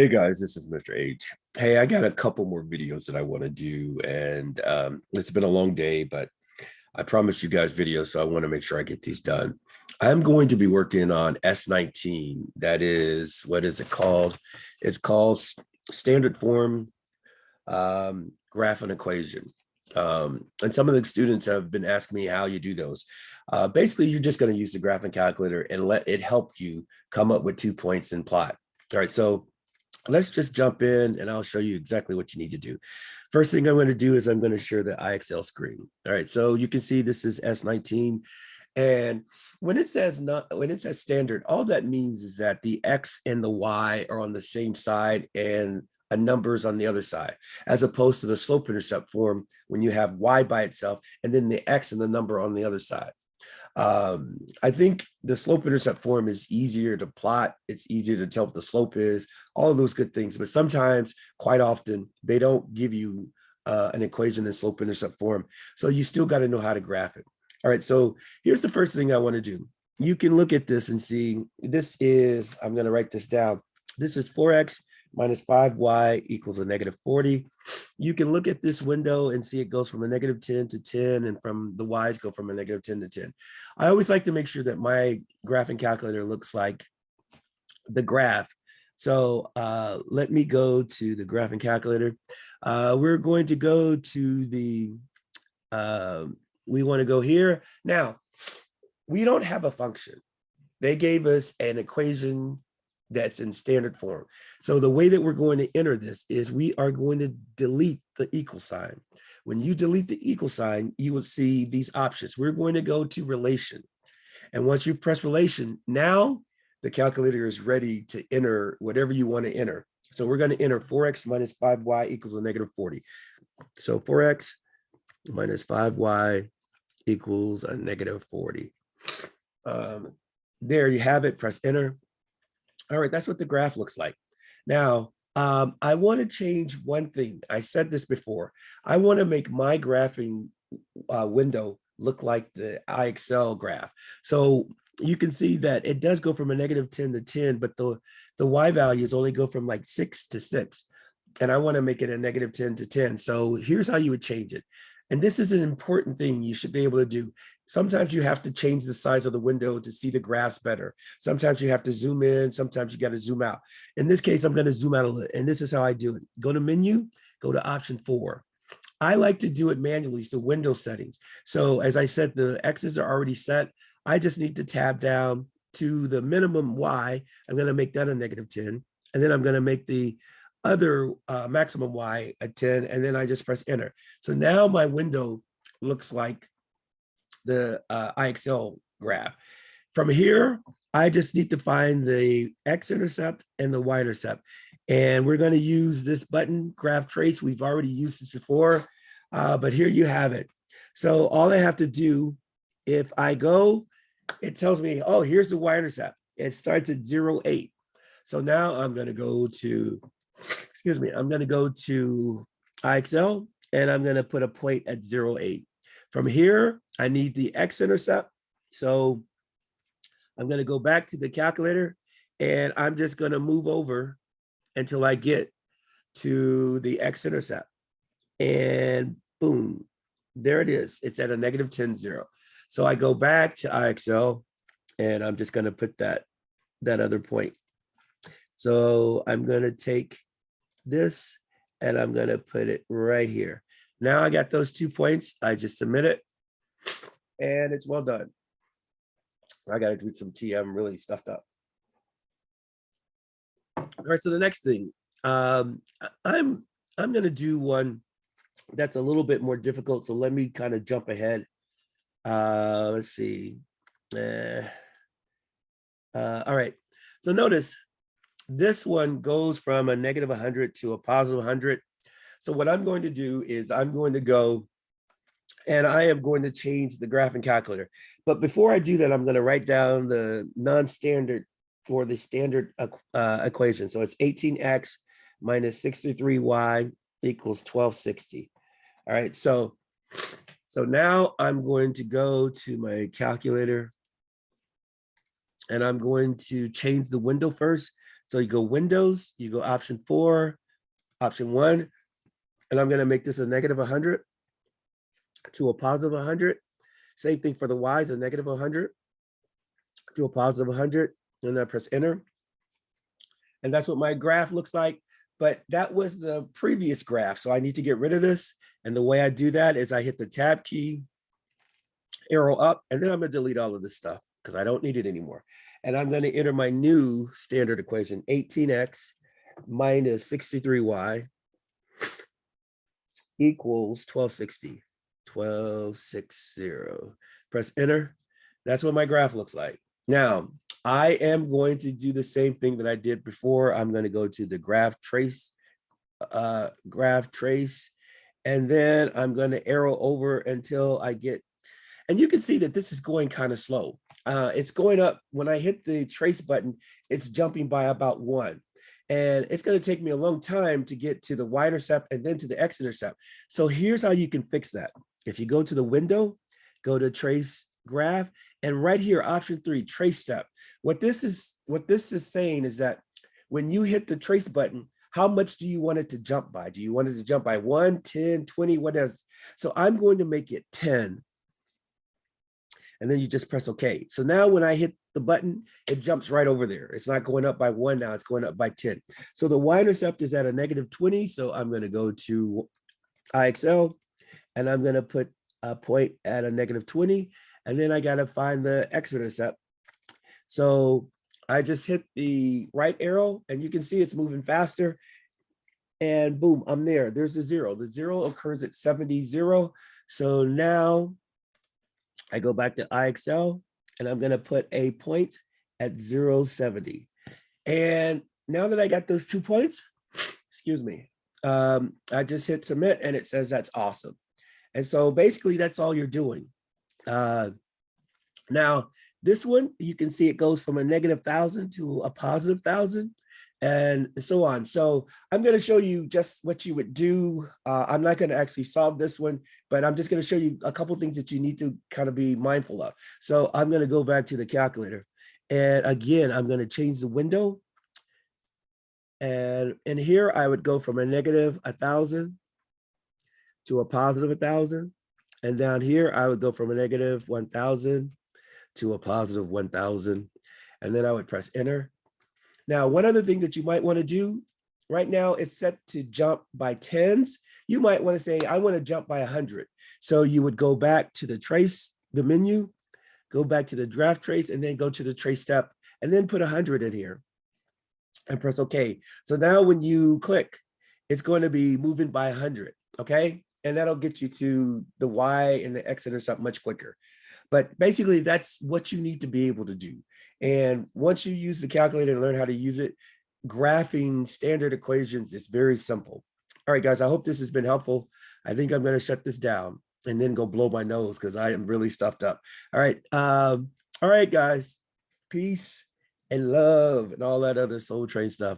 Hey guys, this is Mr. H. Hey, I got a couple more videos that I want to do, and it's been a long day, but I promised you guys videos, so I want to make sure I get these done. I'm going to be working on S19. That is, what is it called? It's called Standard Form Graph and Equation. And some of the students have been asking me how you do those. Basically, you're just going to use the graphing calculator and let it help you come up with 2 points and plot. All right, so let's just jump in and I'll show you exactly what you need to do. First thing I'm going to do is I'm going to share the IXL screen. All right, so you can see this is S19. And when it says standard, all that means is that the X and the Y are on the same side and a number is on the other side, as opposed to the slope intercept form when you have Y by itself and then the X and the number on the other side. I think the slope intercept form is easier to plot. It's easier to tell what the slope is, all of those good things. But sometimes, quite often, they don't give you an equation in slope intercept form. So you still got to know how to graph it. All right, so here's the first thing I want to do. You can look at this and see, this is, I'm going to write this down. This is 4x minus 5y equals a negative 40. You can look at this window and see it goes from a negative 10 to 10, and from the y's go from a negative 10 to 10. I always like to make sure that my graphing calculator looks like the graph. So let me go to the graphing calculator. We're going to go to the, we want to go here. Now, we don't have a function. They gave us an equation that's in standard form. So the way that we're going to enter this is we are going to delete the equal sign. When you delete the equal sign, you will see these options. We're going to go to relation. And once you press relation, now the calculator is ready to enter whatever you want to enter. So we're going to enter 4x minus 5y equals a negative 40. So 4x minus 5y equals a negative 40. There you have it, press enter. All right, that's what the graph looks like. Now, I want to change one thing. I said this before. I want to make my graphing window look like the IXL graph. So you can see that it does go from a negative 10 to 10, but the Y values only go from like 6 to 6. And I want to make it a negative 10 to 10. So here's how you would change it. And this is an important thing you should be able to do. Sometimes you have to change the size of the window to see the graphs better. Sometimes you have to zoom in. Sometimes you got to zoom out. In this case, I'm going to zoom out a little. And this is how I do it. Go to menu, go to option 4. I like to do it manually, so window settings. So as I said, the X's are already set. I just need to tab down to the minimum Y. I'm going to make that a negative 10. And then I'm going to make the other maximum Y at 10, and then I just press enter. So now my window looks like the IXL graph. From here, I just need to find the x-intercept and the y-intercept. And we're going to use this button, graph trace. We've already used this before, but here you have it. So all I have to do, if I go, it tells me, oh, here's the y-intercept. It starts at 0, 8. So now I'm going to go to, excuse me, I'm going to go to IXL, and I'm going to put a point at 0, 8. From here, I need the x-intercept. So I'm going to go back to the calculator, and I'm just going to move over until I get to the x-intercept. And boom, there it is. It's at a negative 10, 0. So I go back to IXL, and I'm just going to put that other point. So I'm going to take this, and I'm going to put it right here. Now I got those 2 points. I just submit it, and it's well done. I got to drink some tea. I'm really stuffed up. All right, so the next thing, I'm going to do one that's a little bit more difficult. So let me kind of jump ahead. Let's see. All right. So notice this one goes from a negative 100 to a positive 100. So what I'm going to do is I'm going to go and I am going to change the graphing calculator. But before I do that, I'm going to write down the non-standard for the standard equation. So it's 18x minus 63y equals 1260. All right, so now I'm going to go to my calculator, and I'm going to change the window first. So you go Windows, you go option 4, option 1, and I'm going to make this a negative 100 to a positive 100. Same thing for the Y's, a negative 100 to a positive 100, and then I press enter. And that's what my graph looks like. But that was the previous graph. So I need to get rid of this. And the way I do that is I hit the tab key, arrow up, and then I'm going to delete all of this stuff because I don't need it anymore. And I'm going to enter my new standard equation, 18x minus 63y equals 1260. 1260. Press enter. That's what my graph looks like. Now, I am going to do the same thing that I did before. I'm going to go to the graph trace, and then I'm going to arrow over until I get, and you can see that this is going kind of slow. It's going up. When I hit the trace button, it's jumping by about 1. And it's going to take me a long time to get to the y-intercept and then to the x-intercept. So here's how you can fix that. If you go to the window, go to trace graph, and right here, option 3, trace step. What this is saying is that when you hit the trace button, how much do you want it to jump by? Do you want it to jump by 1, 10, 20, what else? So I'm going to make it 10. And then you just press OK. So now when I hit the button, it jumps right over there. It's not going up by 1 now, it's going up by 10. So the y-intercept is at a negative 20. So I'm going to go to IXL, and I'm going to put a point at a negative 20. And then I got to find the x-intercept. So I just hit the right arrow, and you can see it's moving faster. And boom, I'm there. There's the 0. The 0 occurs at 70, 0. So now I go back to IXL, and I'm going to put a point at 0.70. And now that I got those 2 points, excuse me, I just hit submit, and it says that's awesome. And so basically that's all you're doing. Now, this one, you can see it goes from a negative 1,000 to a positive 1,000 and so on. So I'm going to show you just what you would do. I'm not going to actually solve this one, but I'm just going to show you a couple of things that you need to kind of be mindful of. So I'm going to go back to the calculator. And again, I'm going to change the window. And in here, I would go from a negative 1,000 to a positive 1,000. And down here, I would go from a negative 1,000 to a positive 1,000. And then I would press enter. Now, one other thing that you might want to do, right now it's set to jump by 10s. You might want to say, I want to jump by 100. So you would go back to the trace, the menu, go back to the draft trace, and then go to the trace step, and then put 100 in here and press OK. So now when you click, it's going to be moving by 100, okay? And that'll get you to the Y and the x-intercept much quicker. But basically, that's what you need to be able to do. And once you use the calculator and learn how to use it, graphing standard equations is very simple. All right, guys, I hope this has been helpful. I think I'm going to shut this down and then go blow my nose because I am really stuffed up. All right, guys, peace and love and all that other Soul Train stuff.